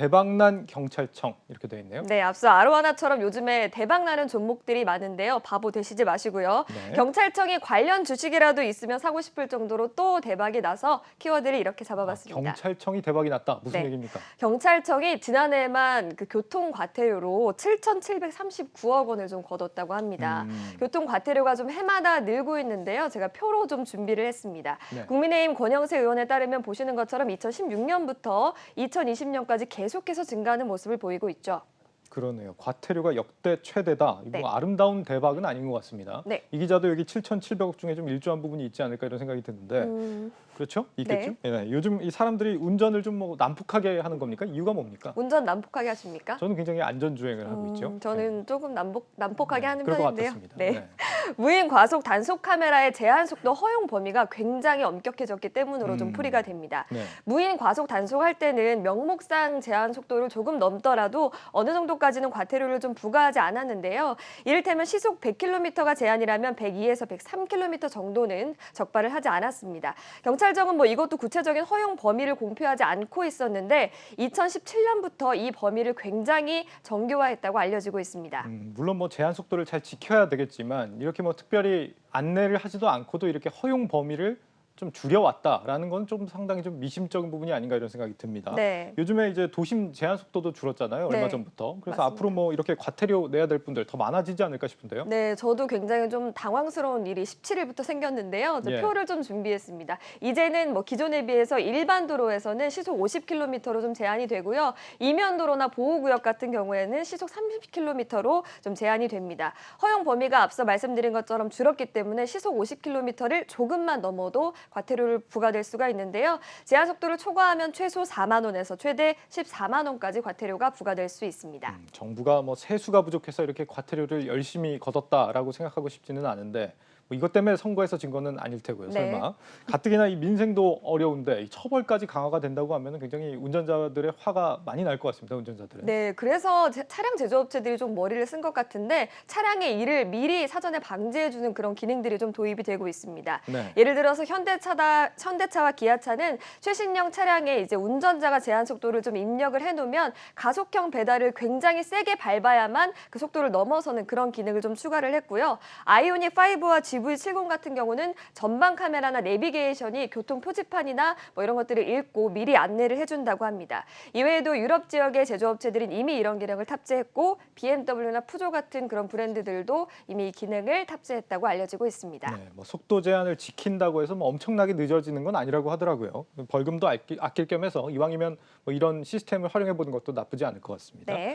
대박난 경찰청 이렇게 되어 있네요. 네, 앞서 아로하나처럼 요즘에 대박나는 종목들이 많은데요. 바보 되시지 마시고요. 네. 경찰청이 관련 주식이라도 있으면 사고 싶을 정도로 또 대박이 나서 키워드를 이렇게 잡아봤습니다. 경찰청이 대박이 났다. 무슨 네. 얘기입니까? 경찰청이 지난해만 그 교통 과태료로 7,739억 원을 좀 거뒀다고 합니다. 교통 과태료가 좀 해마다 늘고 있는데요. 제가 표로 좀 준비를 했습니다. 네. 국민의힘 권영세 의원에 따르면 보시는 것처럼 2016년부터 2020년까지 계속해서 증가하는 모습을 보이고 있죠. 그러네요. 과태료가 역대 최대다. 이거 네. 아름다운 대박은 아닌 것 같습니다. 네. 이 기자도 여기 7,700억 중에 좀 일조한 부분이 있지 않을까 이런 생각이 드는데 그렇죠? 있겠죠? 네. 요즘 이 사람들이 운전을 좀 뭐 난폭하게 하는 겁니까? 이유가 뭡니까? 운전 난폭하게 하십니까? 저는 굉장히 안전주행을 하고 있죠. 저는 조금 난폭하게 하는 그럴 것 편인데요. 같았습니다. 네. 무인 과속 단속 카메라의 제한 속도 허용 범위가 굉장히 엄격해졌기 때문으로 좀 풀이가 됩니다. 네. 무인 과속 단속할 때는 명목상 제한 속도를 조금 넘더라도 어느 정도까지는 과태료를 좀 부과하지 않았는데요. 이를테면 시속 100km가 제한이라면 102에서 103km 정도는 적발을 하지 않았습니다. 경찰청은 뭐 이것도 구체적인 허용 범위를 공표하지 않고 있었는데 2017년부터 이 범위를 굉장히 정교화했다고 알려지고 있습니다. 물론 뭐 제한 속도를 잘 지켜야 되겠지만 이렇게 뭐 특별히 안내를 하지도 않고도 이렇게 허용 범위를 좀 줄여왔다라는 건 좀 상당히 좀 미심적인 부분이 아닌가 이런 생각이 듭니다. 네. 요즘에 이제 도심 제한 속도도 줄었잖아요. 얼마 네. 전부터. 그래서 맞습니다. 앞으로 뭐 이렇게 과태료 내야 될 분들 더 많아지지 않을까 싶은데요. 네, 저도 굉장히 좀 당황스러운 일이 17일부터 생겼는데요. 예. 표를 좀 준비했습니다. 이제는 뭐 기존에 비해서 일반 도로에서는 시속 50km로 좀 제한이 되고요. 이면도로나 보호구역 같은 경우에는 시속 30km로 좀 제한이 됩니다. 허용 범위가 앞서 말씀드린 것처럼 줄었기 때문에 시속 50km를 조금만 넘어도 과태료를 부과될 수가 있는데요. 제한 속도를 초과하면 최소 4만 원에서 최대 14만 원까지 과태료가 부과될 수 있습니다. 정부가 뭐 세수가 부족해서 이렇게 과태료를 열심히 걷었다라고 생각하고 싶지는 않은데 뭐 이것 때문에 선거에서 진 거는 아닐 테고요. 네. 설마. 가뜩이나 이 민생도 어려운데 이 처벌까지 강화가 된다고 하면 굉장히 운전자들의 화가 많이 날 것 같습니다. 운전자들은. 네, 그래서 차량 제조업체들이 좀 머리를 쓴 것 같은데 차량의 일을 미리 사전에 방지해주는 그런 기능들이 좀 도입이 되고 있습니다. 네. 예를 들어서 현대차와 기아차는 최신형 차량에 이제 운전자가 제한 속도를 좀 입력을 해놓으면 가속형 페달을 굉장히 세게 밟아야만 그 속도를 넘어서는 그런 기능을 좀 추가를 했고요. 아이오닉 5와 GV70 같은 경우는 전방 카메라나 내비게이션이 교통 표지판이나 뭐 이런 것들을 읽고 미리 안내를 해준다고 합니다. 이외에도 유럽 지역의 제조업체들은 이미 이런 기능을 탑재했고 BMW나 푸조 같은 그런 브랜드들도 이미 이 기능을 탑재했다고 알려지고 있습니다. 네, 뭐 속도 제한을 지킨다고 해서 뭐 엄청나게 늦어지는 건 아니라고 하더라고요. 벌금도 아낄 겸해서 이왕이면 뭐 이런 시스템을 활용해 보는 것도 나쁘지 않을 것 같습니다. 네.